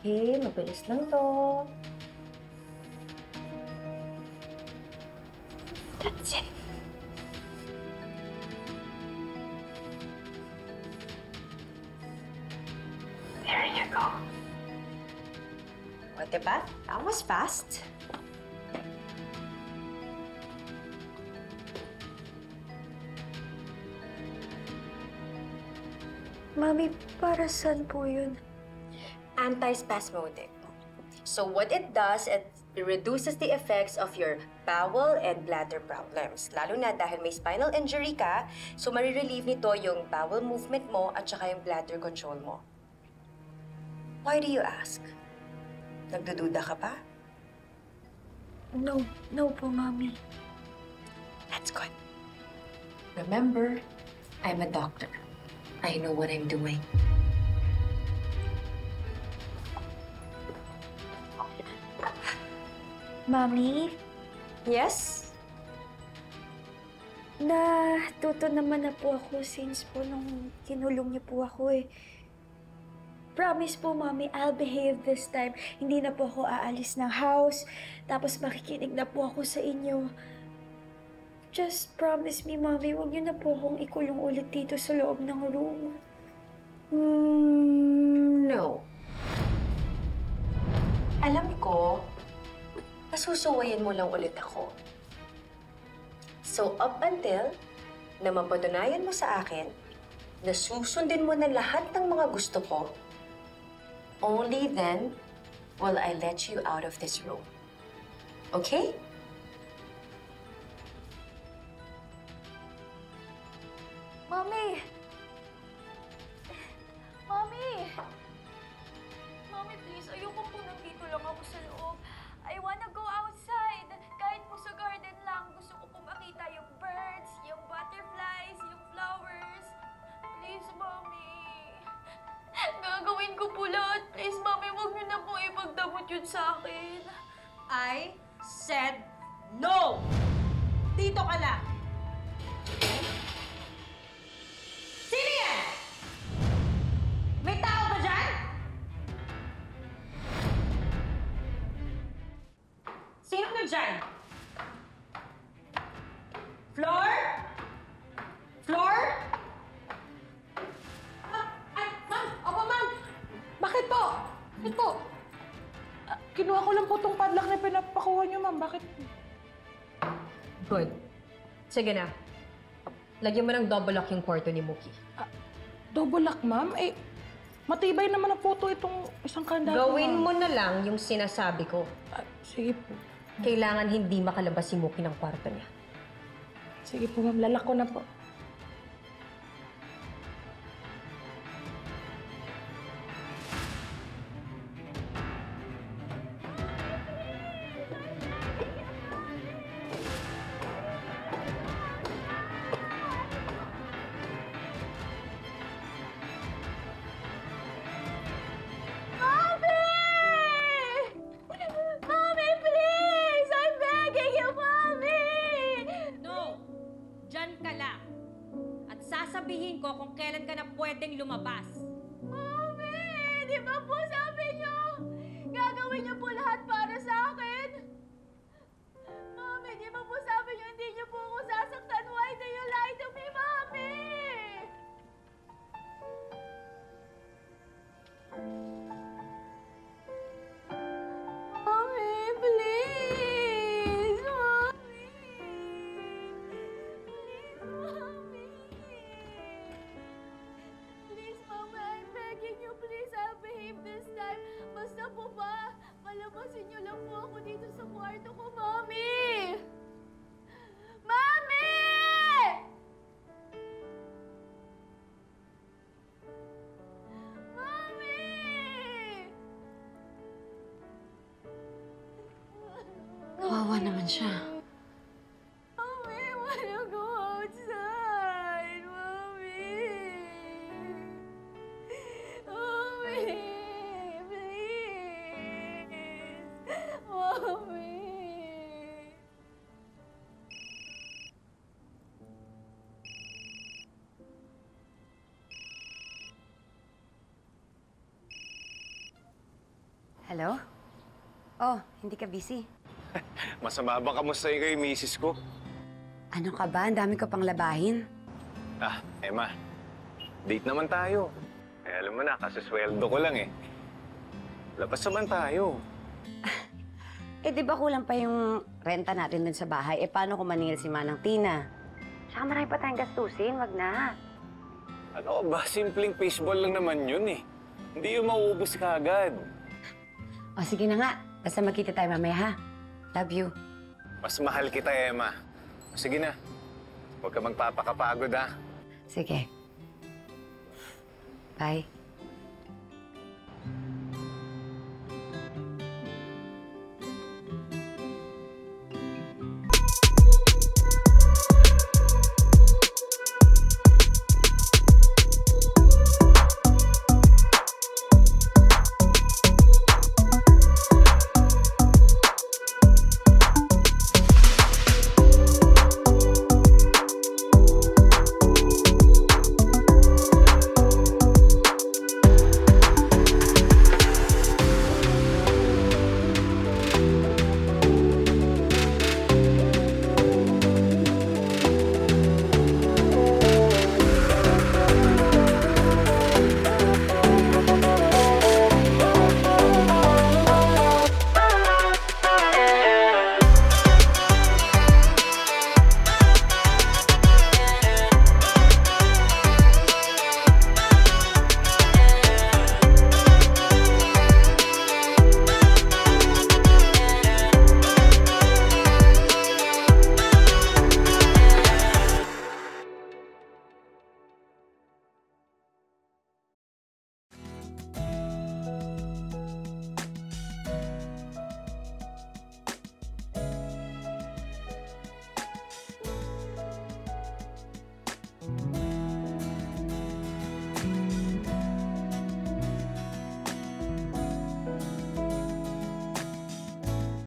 Okay, mabilis lang to. That's it. There you go. O, diba? That was fast. Mami, para saan po yun? Antispasmodic. So what it does, it reduces the effects of your bowel and bladder problems. Lalo na dahil may spinal injury ka, so marirelieve nito yung bowel movement mo at saka yung bladder control mo. Why do you ask? Nagdududa ka pa? No po, Mami. That's good. Remember, I'm a doctor. I know what I'm doing. Mami, Yes? natuto naman na po ako since po nung kinulong niyo po ako eh. Promise po, Mami, I'll behave this time. Hindi na po ako aalis ng house. Tapos makikinig na po ako sa inyo. Just promise me, Mami, huwag niyo na po akong ikulong ulit dito sa loob ng room. No. Alam ko, pasusuwayin mo lang ulit ako. So up until na mapatunayan mo sa akin na susundin mo na lahat ng mga gusto ko, only then will I let you out of this room. Okay? Mami! Mami! Mami, please, ayoko po nandito lang ako sa loob. I wanna go outside. Kahit po sa garden lang, gusto ko po makita yung birds, yung butterflies, yung flowers. Please, Mami. Gagawin ko po lahat. Please, Mami, huwag niyo na po ipagdamot yun sa akin. I said no! Dito ka lang! Sino yan? May tao ba dyan? Sino na dyan? Floor? Floor? Ay, ma'am! Opo, ma'am! Bakit po? Bakit po? Kinuha ko lang po tong padlock na pinapakuha niyo, ma'am. Bakit? Good. Sige na. Lagyan mo ng double lock yung kwarto ni Mookie. Double lock, ma'am? Eh, matibay naman ang photo itong isang kandado, Gawin ma'am. mo na lang yung sinasabi ko. Sige po. Kailangan hindi makalabas si Mookie ng kwarto niya. Sige po, ma'am. Lalak ko na po. Mommy, please! I'm begging you, Mommy! No! Diyan ka lang. At sasabihin ko kung kailan ka na pwedeng lumabas. Mommy! Di ba po sabi niyo, gagawin niyo po lahat para sa akin? Mommy, di ba po sabi niyo, hindi niyo po ako sasaktan? Why do you lie to me, Mommy? Mommy, please! Mommy! Please, Mommy! Please, Mama, I'm begging you, please, I'll behave this time. Basta po ba, palabasin niyo lang po ako dito sa kwarto ko, Mommy! Mommy! Mommy! Kawawa naman siya. Mommy, I wanna go outside, Mommy! Mommy, please! Mommy! Hello? Oh, hindi ka busy. Masama ba kamusta yung kay misis ko? Ano ka ba? Ang dami ko pang labahin. Ah, Emma, date naman tayo. Eh, alam mo na, kasusweldo ko lang eh. Labas naman tayo. Eh, di ba kulang pa yung renta natin dun sa bahay? Eh, paano kung maningil si Manang Tina? Saka marami pa tayong gastusin, wag na. Ano ba, simpleng fishball lang naman yun eh. Hindi yung mauubos ka agad. O, sige na nga. Basta magkita tayo mamaya, ha? Love you. Mas mahal kita, Emma. Sige na, huwag ka magpapakapagod ha. Sige. Bye.